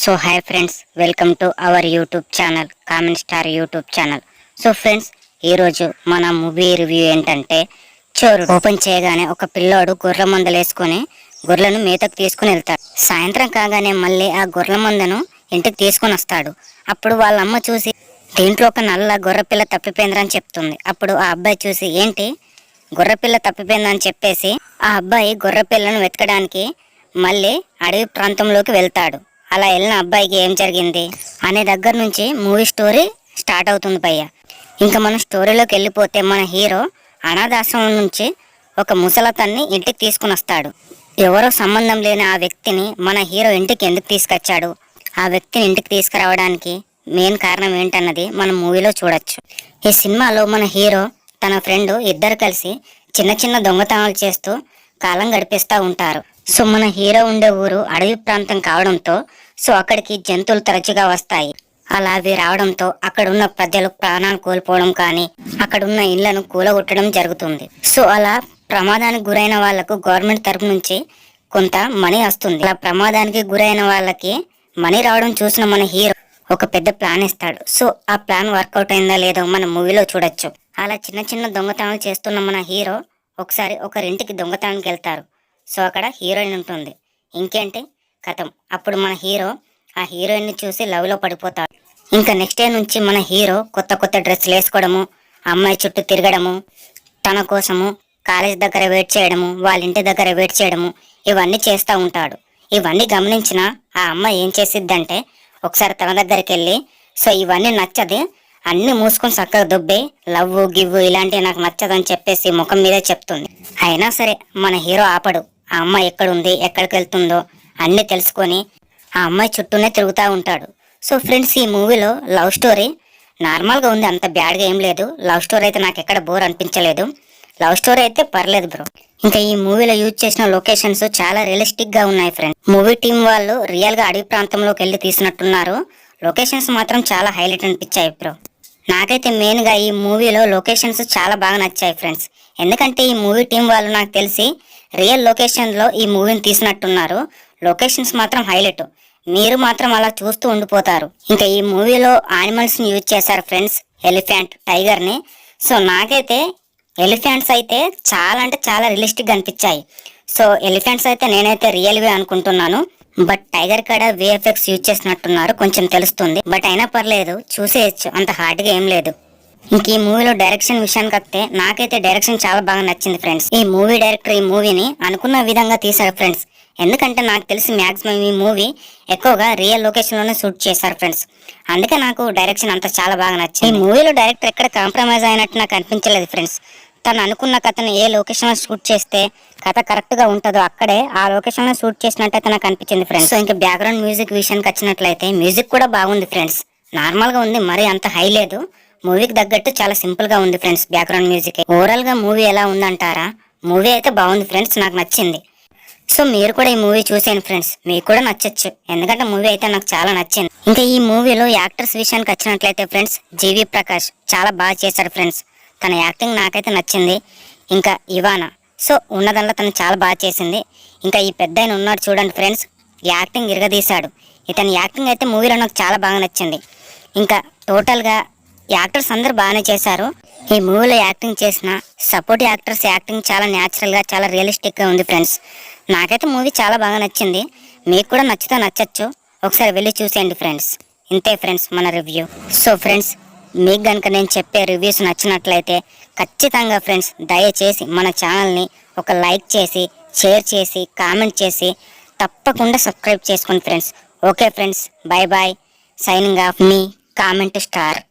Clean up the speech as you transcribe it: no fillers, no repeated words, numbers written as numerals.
So hi friends, welcome to our YouTube channel comment star YouTube channel. So friends, ఈరోజు మన movie review ఏంటంటే చోరు. Open చేయగానే ఒక పిల్లోడు గొర్రెల మందలు వేసుకొని గొర్రెలను మేతకు తీసుకుని వెళ్తాడు. సాయంత్రం కాగానే మళ్ళీ ఆ గొర్రెల మందను ఇంటికి తీసుకుని వస్తాడు. అప్పుడు వాళ్ళ అమ్మ చూసి దీంట్లో ఒక నల్ల గొర్రెపిల్ల తప్పిపోయిందని చెప్తుంది. అప్పుడు ఆ అబ్బాయి చూసి ఏంటి గొర్రెపిల్ల తప్పిపోయిందని చెప్పేసి ఆ అబ్బాయి గొర్రెపిల్లను వెతకడానికి మళ్ళీ అడవి ప్రాంతంలోకి వెళ్తాడు. అలా వెళ్ళిన అబ్బాయికి ఏం జరిగింది అనే దగ్గర నుంచి మూవీ స్టోరీ స్టార్ట్ అవుతుంది భయ్య. ఇంకా మన స్టోరీలోకి వెళ్ళిపోతే మన హీరో అనాథాశ్రమం నుంచి ఒక ముసలతన్ని ఇంటికి తీసుకుని వస్తాడు. ఎవరో సంబంధం లేని ఆ వ్యక్తిని మన హీరో ఇంటికి ఎందుకు తీసుకొచ్చాడు, ఆ వ్యక్తిని ఇంటికి తీసుకురావడానికి మెయిన్ కారణం ఏంటన్నది మనం మూవీలో చూడొచ్చు. ఈ సినిమాలో మన హీరో తన ఫ్రెండ్ ఇద్దరు కలిసి చిన్న చిన్న దొంగతనాలు చేస్తూ కాలం గడిపిస్తూ ఉంటారు. సో మన హీరో ఉండే ఊరు అడవి ప్రాంతం కావడంతో సో అక్కడికి జంతువులు తరచుగా వస్తాయి. అలా అవి రావడంతో అక్కడ ఉన్న ప్రజలు ప్రాణాలు కోల్పోవడం కానీ అక్కడ ఉన్న ఇళ్లను కూలగొట్టడం జరుగుతుంది. సో అలా ప్రమాదానికి గురైన వాళ్లకు గవర్నమెంట్ తరపు నుంచి కొంత మనీ వస్తుంది. అలా ప్రమాదానికి గురైన వాళ్ళకి మనీ రావడం చూసిన మన హీరో ఒక పెద్ద ప్లాన్ ఇస్తాడు. సో ఆ ప్లాన్ వర్కౌట్ అయిందా లేదో మన మూవీలో చూడొచ్చు. అలా చిన్న చిన్న దొంగతనాలు చేస్తున్న మన హీరో ఒకసారి ఒకరింటికి దొంగతనానికి వెళ్తారు. సో అక్కడ హీరోయిన్ ఉంటుంది. ఇంకేంటి కథం, అప్పుడు మన హీరో ఆ హీరోయిన్ని చూసి లవ్లో పడిపోతాడు. ఇంకా నెక్స్ట్ డే నుంచి మన హీరో కొత్త కొత్త డ్రెస్సులు వేసుకోవడము, అమ్మాయి చుట్టూ తిరగడము, తన కోసము కాలేజ్ దగ్గర వెయిట్ చేయడము, వాళ్ళ ఇంటి దగ్గర వెయిట్ చేయడము, ఇవన్నీ చేస్తూ ఉంటాడు. ఇవన్నీ గమనించిన ఆ అమ్మాయి ఏం చేసిద్దంటే ఒకసారి తన దగ్గరికి వెళ్ళి సో ఇవన్నీ నచ్చది, అన్ని మూసుకొని చక్కగా దుబ్బే, లవ్ గివ్వు ఇలాంటివి నాకు నచ్చదని చెప్పేసి ముఖం మీదే చెప్తుంది. అయినా సరే మన హీరో ఆపడు. ఆ అమ్మాయి ఎక్కడుంది, ఎక్కడికి వెళ్తుందో అన్నీ తెలుసుకొని ఆ అమ్మాయి చుట్టూనే తిరుగుతూ ఉంటాడు. సో ఫ్రెండ్స్, ఈ మూవీలో లవ్ స్టోరీ నార్మల్గా ఉంది, అంత బ్యాడ్గా ఏం లేదు. లవ్ స్టోరీ అయితే నాకు ఎక్కడ బోర్ అనిపించలేదు. లవ్ స్టోరీ అయితే పర్లేదు బ్రో. ఇంకా ఈ మూవీలో యూజ్ చేసిన లొకేషన్స్ చాలా రియలిస్టిక్ గా ఉన్నాయి ఫ్రెండ్స్. మూవీ టీం వాళ్ళు రియల్ గా అడవి ప్రాంతంలోకి వెళ్ళి తీసినట్టున్నారు. లొకేషన్స్ మాత్రం చాలా హైలైట్ అనిపించాయి బ్రో. నాకైతే మెయిన్ గా ఈ మూవీలో లొకేషన్స్ చాలా బాగా నచ్చాయి ఫ్రెండ్స్. ఎందుకంటే ఈ మూవీ టీం వాళ్ళు నాకు తెలిసి రియల్ లొకేషన్ లో ఈ మూవీని తీసినట్టున్నారు. లొకేషన్స్ మాత్రం హైలైట్, మీరు మాత్రం అలా చూస్తూ ఉండిపోతారు. ఇంకా ఈ మూవీలో యానిమల్స్ ని యూజ్ చేశారు ఫ్రెండ్స్, ఎలిఫెంట్, టైగర్ ని. సో నాకైతే ఎలిఫెంట్స్ అయితే చాలా అంటే చాలా రియలిస్టిక్ గా అనిపించాయి. సో ఎలిఫెంట్స్ అయితే నేనైతే రియల్వే అనుకుంటున్నాను. బట్ టైగర్ కాడ విఎఫ్ఎక్స్ యూజ్ చేసినట్టున్నారు, కొంచెం తెలుస్తుంది. బట్ అయినా పర్లేదు, చూసేయచ్చు, అంత హార్డ్ గా ఏం లేదు. ఇంక ఈ మూవీలో డైరెక్షన్ విషయానికి వస్తే నాకైతే డైరెక్షన్ చాలా బాగా నచ్చింది ఫ్రెండ్స్. ఈ మూవీ డైరెక్టర్ ఈ మూవీని అనుకున్న విధంగా తీశారు ఫ్రెండ్స్. ఎందుకంటే నాకు తెలిసి మాక్సిమం ఈ మూవీ ఎక్కువగా రియల్ లొకేషన్ లోనే షూట్ చేశారు ఫ్రెండ్స్. అందుకే నాకు డైరెక్షన్ అంతా చాలా బాగా నచ్చింది. ఈ మూవీలో డైరెక్టర్ ఎక్కడ కాంప్రమైజ్ అయినట్టు నాకు అనిపించలేదు ఫ్రెండ్స్. తను అనుకున్న కథను ఏ లొకేషన్ లో షూట్ చేస్తే కథ కరెక్ట్ గా ఉంటుందో అక్కడే ఆ లొకేషన్ లో షూట్ చేసినట్టయితే నాకు అనిపించింది ఫ్రెండ్స్. సో ఇంకా బ్యాక్గ్రౌండ్ మ్యూజిక్ విషయానికి వచ్చినట్లయితే మ్యూజిక్ కూడా బాగుంది ఫ్రెండ్స్. నార్మల్ గా ఉంది, మరీ అంత హై లేదు. మూవీకి తగ్గట్టు చాలా సింపుల్ గా ఉంది ఫ్రెండ్స్ బ్యాక్గ్రౌండ్ మ్యూజిక్. ఓవరాల్ గా మూవీ ఎలా ఉందంటారా, మూవీ అయితే బాగుంది ఫ్రెండ్స్, నాకు నచ్చింది. సో మీరు కూడా ఈ మూవీ చూసేయండి ఫ్రెండ్స్, మీకు కూడా నచ్చచ్చు. ఎందుకంటే మూవీ అయితే నాకు చాలా నచ్చింది. ఇంకా ఈ మూవీలో యాక్టర్స్ విషయానికి వచ్చినట్లయితే ఫ్రెండ్స్ జీవి ప్రకాష్ చాలా బాగా చేశారు ఫ్రెండ్స్. తన యాక్టింగ్ నాకైతే నచ్చింది. ఇంకా ఇవానా సో ఉన్నదల్లా తను చాలా బాగా చేసింది. ఇంకా ఈ పెద్ద ఆయన ఉన్నాడు చూడండి ఫ్రెండ్స్, యాక్టింగ్ ఇరగదీశాడు. ఇతని యాక్టింగ్ అయితే మూవీలో నాకు చాలా బాగా నచ్చింది. ఇంకా టోటల్గా యాక్టర్స్ అందరూ బాగానే చేశారు. ఈ మూవీలో యాక్టింగ్ చేసిన సపోర్ట్ యాక్టర్స్ యాక్టింగ్ చాలా న్యాచురల్గా చాలా రియలిస్టిక్గా ఉంది ఫ్రెండ్స్. నాకైతే మూవీ చాలా బాగా నచ్చింది. మీకు కూడా నచ్చితే నచ్చచ్చు, ఒకసారి వెళ్ళి చూసేయండి ఫ్రెండ్స్. ఇంతే ఫ్రెండ్స్ మన రివ్యూ. సో ఫ్రెండ్స్, మీకు కనుక నేను చెప్పే రివ్యూస్ నచ్చినట్లయితే ఖచ్చితంగా ఫ్రెండ్స్ దయచేసి మన ఛానల్ని ఒక లైక్ చేసి, షేర్ చేసి, కామెంట్ చేసి తప్పకుండా సబ్స్క్రైబ్ చేసుకోండి friends. Okay friends, bye bye. Signing off మీ కామెంట్ స్టార్.